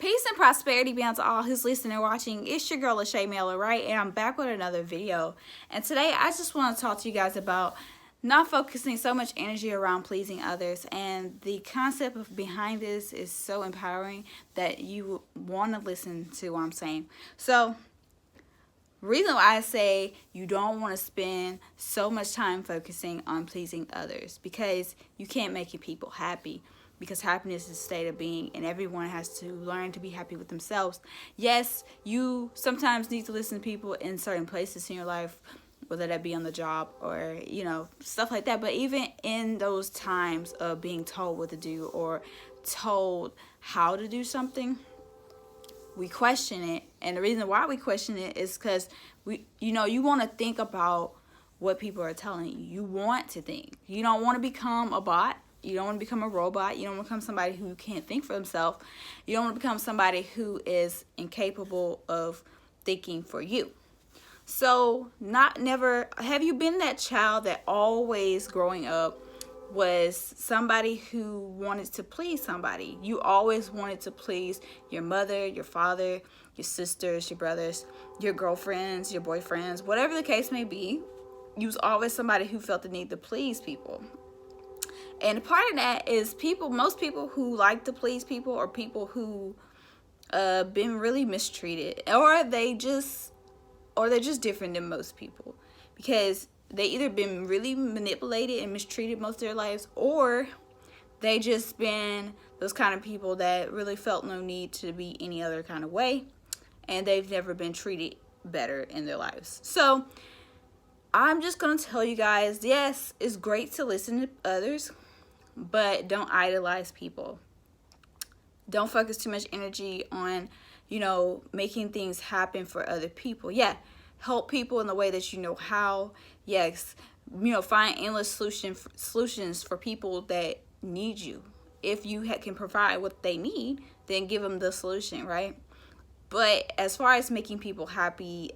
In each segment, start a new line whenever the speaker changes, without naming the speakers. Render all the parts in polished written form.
Peace and prosperity be unto all who's listening and watching. It's your girl, Shaeranea, right? And I'm back with another video. And today I just want to talk to you guys about not focusing so much energy around pleasing others. And the concept of behind this is so empowering that you want to listen to what I'm saying. So, reason why I say you don't want to spend so much time focusing on pleasing others, because you can't make your people happy. Because happiness is a state of being, and everyone has to learn to be happy with themselves. Yes, you sometimes need to listen to people in certain places in your life, whether that be on the job or, stuff like that. But even in those times of being told what to do or told how to do something, we question it. And the reason why we question it is because you want to think about what people are telling you. You want to think. You don't want to become a bot. You don't want to become a robot. You don't want to become somebody who can't think for themselves. You don't want to become somebody who is incapable of thinking for you. So, have you been that child that always growing up was somebody who wanted to please somebody? You always wanted to please your mother, your father, your sisters, your brothers, your girlfriends, your boyfriends, whatever the case may be. You was always somebody who felt the need to please people. And part of that is most people who like to please people are people who been really mistreated, or they're just different than most people, because they either been really manipulated and mistreated most of their lives, or they just been those kind of people that really felt no need to be any other kind of way, and they've never been treated better in their lives. So I'm just gonna tell you guys, yes, it's great to listen to others, but don't idolize people. Don't focus too much energy on, making things happen for other people. Yeah, help people in the way that you know how. Yes, find endless solutions for people that need you. If you can provide what they need, then give them the solution, right? But as far as making people happy,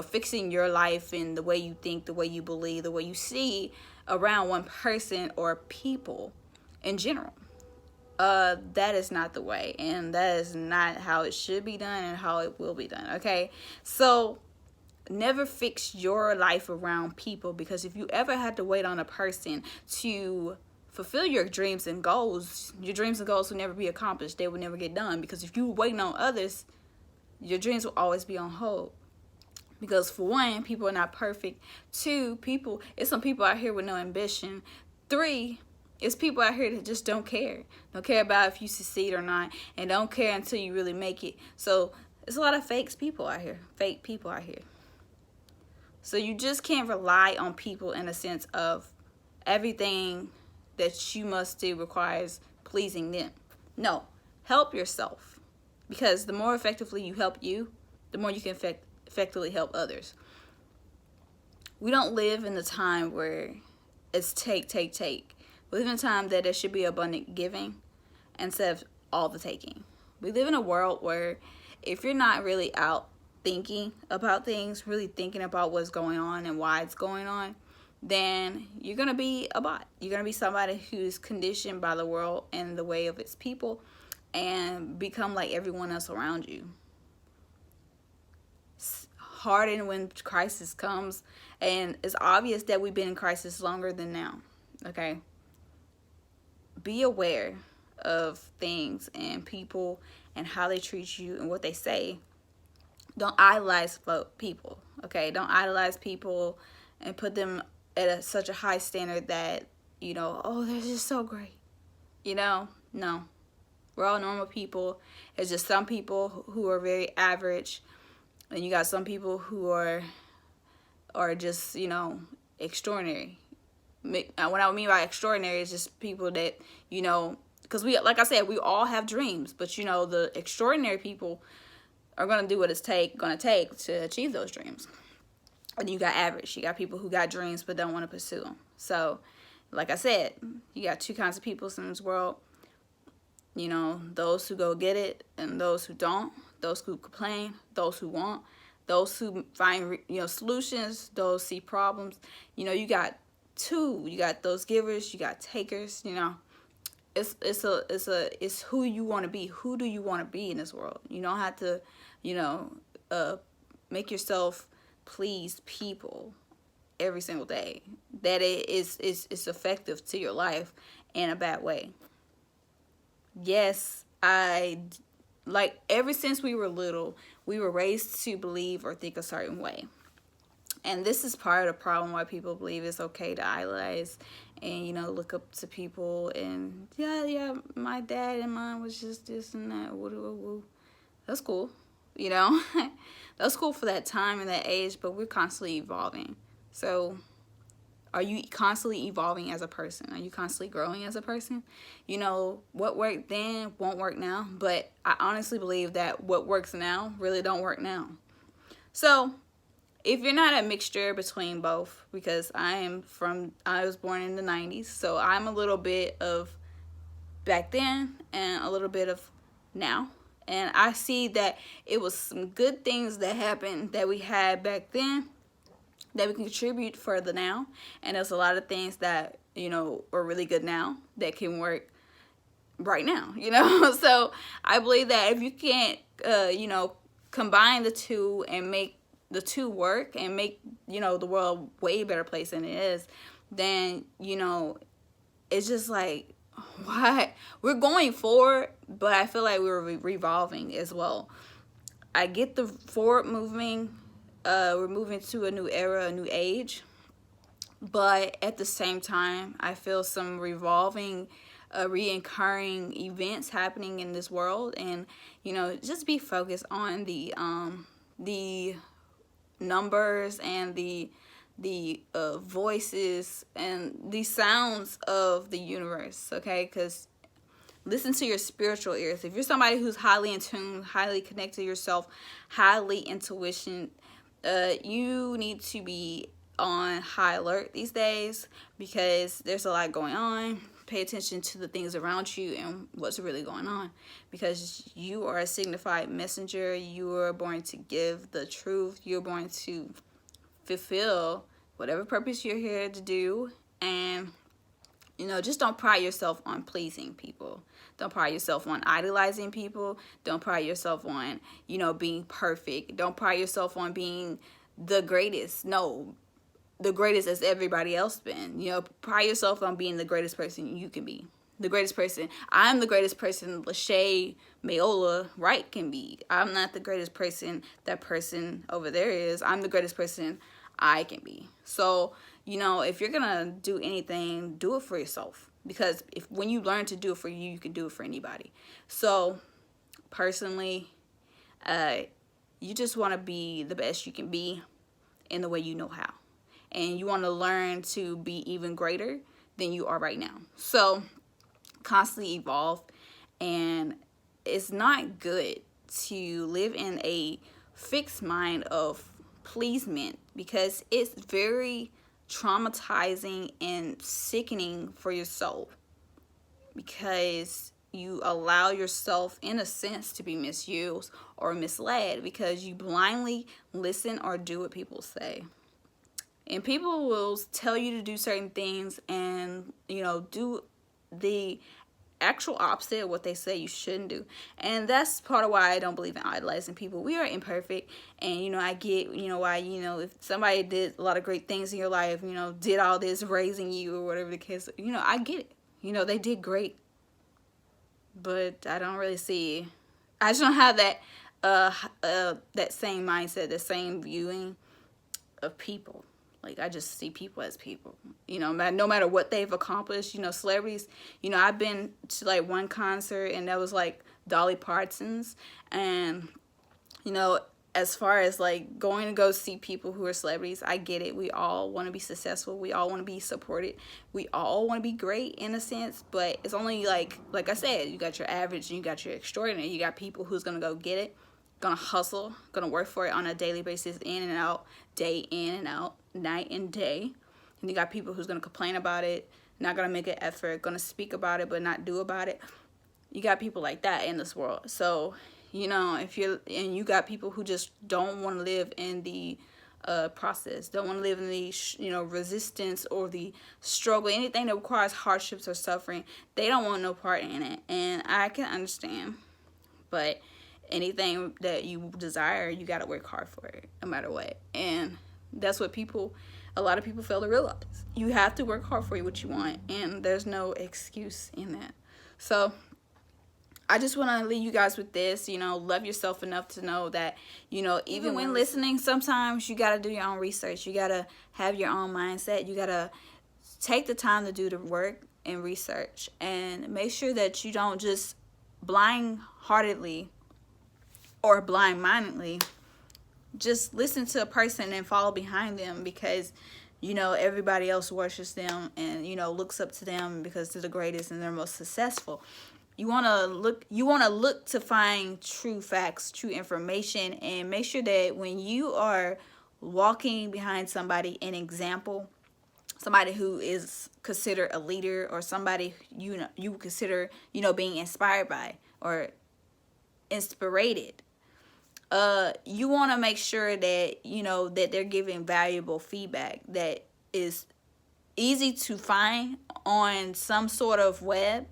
fixing your life and the way you think, the way you believe, the way you see around one person or people in general, that is not the way, and that is not how it should be done and how it will be done. Okay, so never fix your life around people, because if you ever had to wait on a person to fulfill your dreams and goals will never be accomplished. They will never get done, because if you were waiting on others, your dreams will always be on hold. Because for one, people are not perfect. Two, it's some people out here with no ambition. Three, it's people out here that just don't care. Don't care about if you succeed or not, and don't care until you really make it. So there's a lot of fake people out here. So you just can't rely on people in a sense of everything that you must do requires pleasing them. No, help yourself. Because the more effectively you help you, the more you can effectively help others. We don't live in the time where it's take. We live in a time that there should be abundant giving instead of all the taking. We live in a world where if you're not really out thinking about things, really thinking about what's going on and why it's going on, then you're going to be a bot. You're going to be somebody who's conditioned by the world and the way of its people, and become like everyone else around you. Harden when crisis comes, and it's obvious that we've been in crisis longer than now. Okay, be aware of things and people and how they treat you and what they say. Don't idolize people. Okay, don't idolize people and put them at such a high standard that oh, they're just so great. No, we're all normal people. It's just some people who are very average, and you got some people who are just, extraordinary. What I mean by extraordinary is just people that, because like I said, we all have dreams, but the extraordinary people are going to do what it's going to take to achieve those dreams. And you got average. You got people who got dreams but don't want to pursue them. So, like I said, you got two kinds of people in this world. Those who go get it and those who don't. Those who complain, those who want, those who find solutions, those see problems. You got two. You got those givers, you got takers. it's who you want to be. Who do you want to be in this world? You don't have to, you know, make yourself please people every single day. That it is effective to your life in a bad way. Yes, like ever since we were little, we were raised to believe or think a certain way. And this is part of the problem why people believe it's okay to idolize and, you know, look up to people. And yeah, my dad and mine was just this and that. Woo. That's cool, you know. That's cool for that time and that age, but we're constantly evolving. So are you constantly evolving as a person? Are you constantly growing as a person? You know, what worked then won't work now, but I honestly believe that what works now really don't work now. So if you're not a mixture between both, because I was born in the 90s, so I'm a little bit of back then and a little bit of now. And I see that it was some good things that happened that we had back then that we can contribute further now. And there's a lot of things that, you know, are really good now that can work right now, you know. So I believe that if you can't, you know, combine the two and make the two work and make, you know, the world a way better place than it is, then, you know, it's just like, why? We're going forward, but I feel like we're revolving as well. I get the forward moving, we're moving to a new era, a new age, but at the same time, I feel some revolving, reoccurring events happening in this world. And, you know, just be focused on the numbers and the voices and the sounds of the universe, okay? Because listen to your spiritual ears. If you're somebody who's highly in tune, highly connected to yourself, highly intuition, you need to be on high alert these days, because there's a lot going on. Pay attention to the things around you and what's really going on, because you are a signified messenger. You are born to give the truth. You're born to fulfill whatever purpose you're here to do. And, you know, just don't pride yourself on pleasing people. Don't pride yourself on idolizing people. Don't pride yourself on, you know, being perfect. Don't pride yourself on being the greatest. No, the greatest as everybody else been. You know, pride yourself on being the greatest person you can be. The greatest person. I'm the greatest person Shaeranea Wright can be. I'm not the greatest person that person over there is. I'm the greatest person I can be. So, you know, if you're gonna do anything, do it for yourself. Because when you learn to do it for you, you can do it for anybody. So, personally, you just want to be the best you can be in the way you know how. And you want to learn to be even greater than you are right now. So, constantly evolve. And it's not good to live in a fixed mind of pleasement, because it's very traumatizing and sickening for your soul, because you allow yourself, in a sense, to be misused or misled because you blindly listen or do what people say. And people will tell you to do certain things and, you know, do the actual opposite of what they say you shouldn't do. And that's part of why I don't believe in idolizing people. We are imperfect, and, you know, I get, you know, why, you know, if somebody did a lot of great things in your life, you know, did all this raising you or whatever the case, you know, I get it. You know, they did great. But I don't really see, I just don't have that that same mindset, the same viewing of people. Like, I just see people as people, you know, no matter what they've accomplished. You know, celebrities, you know, I've been to like one concert, and that was like Dolly Parton's. And, you know, as far as like going to go see people who are celebrities, I get it. We all want to be successful. We all want to be supported. We all want to be great in a sense, but it's only like I said, you got your average and you got your extraordinary. You got people who's going to go get it, gonna hustle, gonna work for it on a daily basis, in and out, day in and out, night and day. And you got people who's gonna complain about it, not gonna make an effort, gonna speak about it but not do about it. You got people like that in this world. So, you know, you got people who just don't want to live in the process. Don't want to live in the resistance or the struggle, anything that requires hardships or suffering. They don't want no part in it, and I can understand. But anything that you desire, you got to work hard for it, no matter what. And that's what a lot of people fail to realize. You have to work hard for what you want, and there's no excuse in that. So I just want to leave you guys with this, love yourself enough to know that, even when listening, sometimes you got to do your own research. You got to have your own mindset. You got to take the time to do the work and research, and make sure that you don't just blind-heartedly or blind-mindedly just listen to a person and follow behind them because, everybody else worships them and, looks up to them because they're the greatest and they're most successful. You want to look to find true facts, true information, and make sure that when you are walking behind somebody, an example, somebody who is considered a leader, or somebody you consider being inspired by or inspirated, you want to make sure that that they're giving valuable feedback that is easy to find on some sort of web,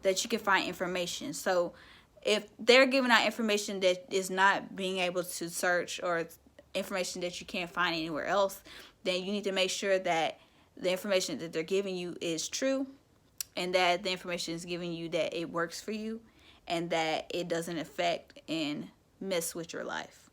that you can find information. So if they're giving out information that is not being able to search, or information that you can't find anywhere else, then you need to make sure that the information that they're giving you is true, and that the information is giving you that it works for you, and that it doesn't affect and mess with your life.